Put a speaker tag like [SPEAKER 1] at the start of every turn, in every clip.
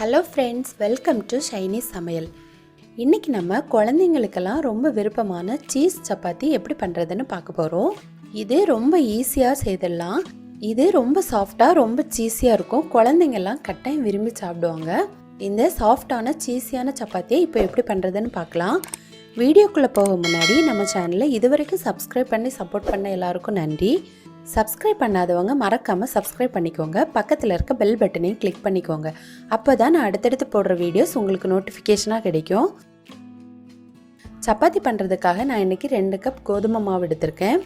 [SPEAKER 1] Hello friends, welcome to Shiny சமையல். இன்றைக்கி நம்ம குழந்தைங்களுக்கெல்லாம் ரொம்ப விருப்பமான சீஸ் சப்பாத்தி எப்படி பண்ணுறதுன்னு பார்க்க போகிறோம். இது ரொம்ப ஈஸியாக செய்திடலாம். இது ரொம்ப சாஃப்டாக ரொம்ப சீஸியாக இருக்கும். குழந்தைங்கள்லாம் கட்டாயம் விரும்பி சாப்பிடுவாங்க. இந்த சாஃப்டான சீஸியான சப்பாத்தியை இப்போ எப்படி பண்ணுறதுன்னு பார்க்கலாம். வீடியோக்குள்ளே போக முன்னாடி நம்ம சேனலை இதுவரைக்கும் சப்ஸ்கிரைப் பண்ணி சப்போர்ட் பண்ண எல்லாருக்கும் நன்றி. சப்ஸ்கிரைப் பண்ணாதவங்க மறக்காமல் சப்ஸ்கிரைப் பண்ணிக்கோங்க. பக்கத்தில் இருக்க பெல் பட்டனையும் கிளிக் பண்ணிக்கோங்க. அப்போ தான் நான் அடுத்தடுத்து போடுற வீடியோஸ் உங்களுக்கு நோட்டிஃபிகேஷனாக கிடைக்கும். சப்பாத்தி பண்ணுறதுக்காக நான் இன்றைக்கி 2 கப் கோதுமை மாவு எடுத்திருக்கேன்.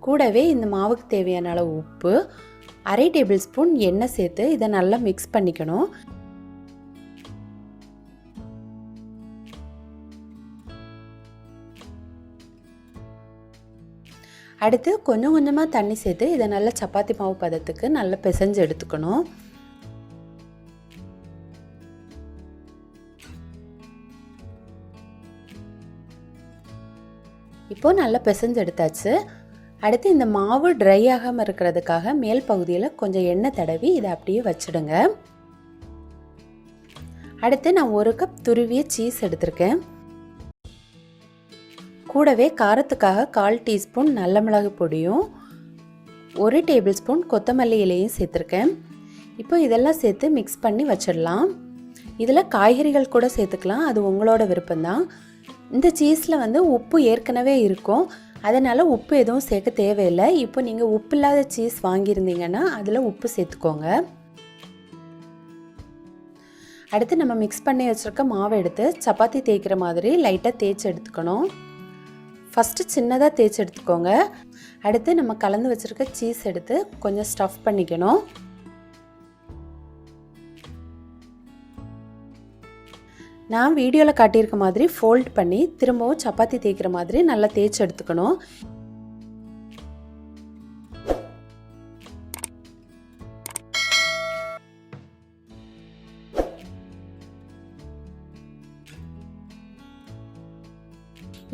[SPEAKER 1] கூடவே இந்த மாவுக்கு தேவையான அளவு உப்பு, 1/2 டேபிள் ஸ்பூன் எண்ணெய் சேர்த்து இதை நல்லா மிக்ஸ் பண்ணிக்கணும். அடுத்து கொஞ்சம் கொஞ்சமாக தண்ணி சேர்த்து இதை நல்லா சப்பாத்தி மாவு பதத்துக்கு நல்லா பிசைஞ்சு எடுத்துக்கணும். இப்போது நல்லா பிசைஞ்சு எடுத்தாச்சு. அடுத்து இந்த மாவு ட்ரை ஆகாமல் இருக்கிறதுக்காக மேல் பகுதியில் கொஞ்சம் எண்ணெய் தடவி இதை அப்படியே வச்சுடுங்க. அடுத்து நான் 1 கப் துருவிய சீஸ் எடுத்திருக்கேன். கூடவே காரத்துக்காக 1/4 டீஸ்பூன் நல்ல மிளகு பொடியும் 1 டேபிள் ஸ்பூன் கொத்தமல்லி இலையும் சேர்த்துருக்கேன். இப்போ இதெல்லாம் சேர்த்து மிக்ஸ் பண்ணி வச்சிடலாம். இதில் காய்கறிகள் கூட சேர்த்துக்கலாம், அது உங்களோட விருப்பம்தான். இந்த சீஸில் உப்பு ஏற்கனவே இருக்கும், அதனால் உப்பு எதுவும் சேர்க்க தேவையில்லை. இப்போ நீங்கள் உப்பு இல்லாத சீஸ் வாங்கியிருந்தீங்கன்னா அதில் உப்பு சேர்த்துக்கோங்க. அடுத்து நம்ம மிக்ஸ் பண்ணி வச்சுருக்க மாவை எடுத்து சப்பாத்தி தேய்க்கிற மாதிரி லைட்டாக தேய்ச்சி எடுத்துக்கணும். ஃபஸ்ட்டு சின்னதாக தேய்ச்சி எடுத்துக்கோங்க. அடுத்து நம்ம கலந்து வச்சுருக்க சீஸ் எடுத்து கொஞ்சம் ஸ்டஃப் பண்ணிக்கணும். நான் வீடியோவில் காட்டியிருக்க மாதிரி ஃபோல்ட் பண்ணி திரும்பவும் சப்பாத்தி தேய்க்கிற மாதிரி நல்லா தேய்ச்சி எடுத்துக்கணும்.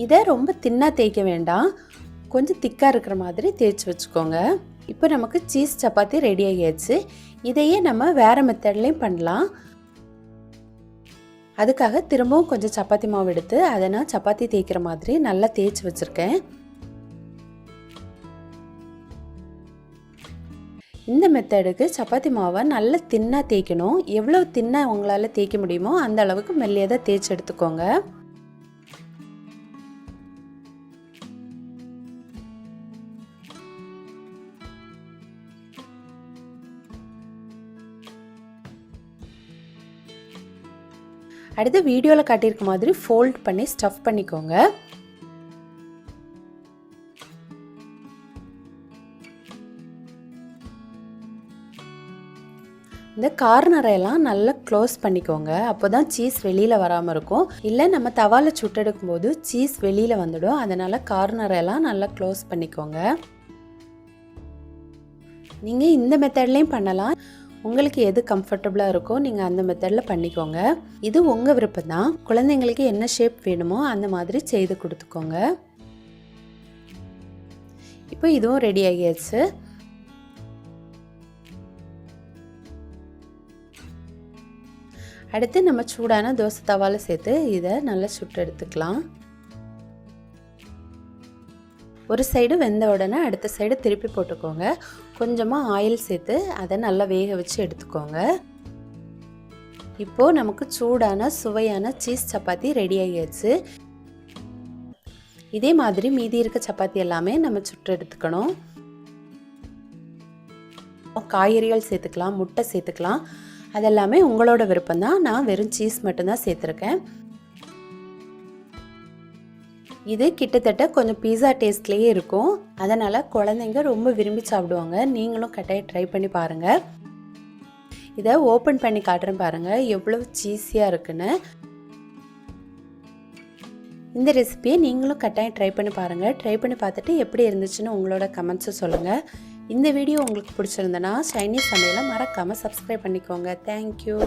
[SPEAKER 1] இதை ரொம்ப தின்னாக தேய்க்க வேண்டாம், கொஞ்சம் திக்காக இருக்கிற மாதிரி தேய்ச்சி வச்சுக்கோங்க. இப்போ நமக்கு சீஸ் சப்பாத்தி ரெடி ஆகியாச்சு. இதையே நம்ம வேறு மெத்தட்லேயும் பண்ணலாம். அதுக்காக திரும்பவும் கொஞ்சம் சப்பாத்தி மாவு எடுத்து அதை நான் சப்பாத்தி தேய்க்கிற மாதிரி நல்லா தேய்ச்சி வச்சுருக்கேன். இந்த மெத்தடுக்கு சப்பாத்தி மாவை நல்லா தின்னாக தேய்க்கணும். எவ்வளோ தின்னாக உங்களால் தேய்க்க முடியுமோ அந்த அளவுக்கு மெல்லியதாக தேய்ச்சி எடுத்துக்கோங்க. அடுத்து வீடியோவில் காட்டியிருக்க மாதிரி ஃபோல்ட் பண்ணி ஸ்டஃப் பண்ணிக்கோங்க. இந்த கார்னரையெல்லாம் நல்லா க்ளோஸ் பண்ணிக்கோங்க, அப்போ தான் சீஸ் வெளியில் வராமல் இருக்கும். இல்லை நம்ம தவாவில் சுட்டெடுக்கும் போது சீஸ் வெளியில் வந்துடும், அதனால் கார்னரையெல்லாம் நல்லா க்ளோஸ் பண்ணிக்கோங்க. நீங்கள் இந்த மெத்தட்லேயும் பண்ணலாம், உங்களுக்கு எது கம்ஃபர்டபுளாக இருக்கோ நீங்கள் அந்த மெத்தடில் பண்ணிக்கோங்க. இது உங்கள் விருப்பம் தான். குழந்தைங்களுக்கு என்ன ஷேப் வேணுமோ அந்த மாதிரி செய்து கொடுத்துக்கோங்க. இப்போ இதுவும் ரெடி ஆகியாச்சு. அடுத்து நம்ம சூடான தோசை தவாவில் சேர்த்து இதை நல்லா சுட்டு எடுத்துக்கலாம். ஒரு சைடு வெந்த உடனே அடுத்த சைடு திருப்பி போட்டுக்கோங்க. கொஞ்சமாக ஆயில் சேர்த்து அதை நல்லா வேக வச்சு எடுத்துக்கோங்க. இப்போது நமக்கு சூடான சுவையான சீஸ் சப்பாத்தி ரெடி ஆகியாச்சு. இதே மாதிரி மீதி இருக்க சப்பாத்தி எல்லாமே நம்ம சுட்டு எடுத்துக்கணும். காய்கறிகள் சேர்த்துக்கலாம், முட்டை சேர்த்துக்கலாம், அதெல்லாமே உங்களோட விருப்பம்தான். நான் வெறும் சீஸ் மட்டும்தான் சேர்த்துருக்கேன். இது கிட்டத்தட்ட கொஞ்சம் பீஸா டேஸ்ட்லேயே இருக்கும், அதனால் குழந்தைங்க ரொம்ப விரும்பி சாப்பிடுவாங்க. நீங்களும் கட்டாயம் ட்ரை பண்ணி பாருங்கள். இதை ஓப்பன் பண்ணி காட்டுறேன் பாருங்கள் எவ்வளோ சீஸியாக இருக்குன்னு. இந்த ரெசிபியை நீங்களும் கட்டாயம் ட்ரை பண்ணி பாருங்கள். ட்ரை பண்ணி பார்த்துட்டு எப்படி இருந்துச்சுன்னு உங்களோட கமெண்ட்ஸை சொல்லுங்கள். இந்த வீடியோ உங்களுக்கு பிடிச்சிருந்தனா ஷைனி சமையலை மறக்காமல் சப்ஸ்கிரைப் பண்ணிக்கோங்க. தேங்க்யூ.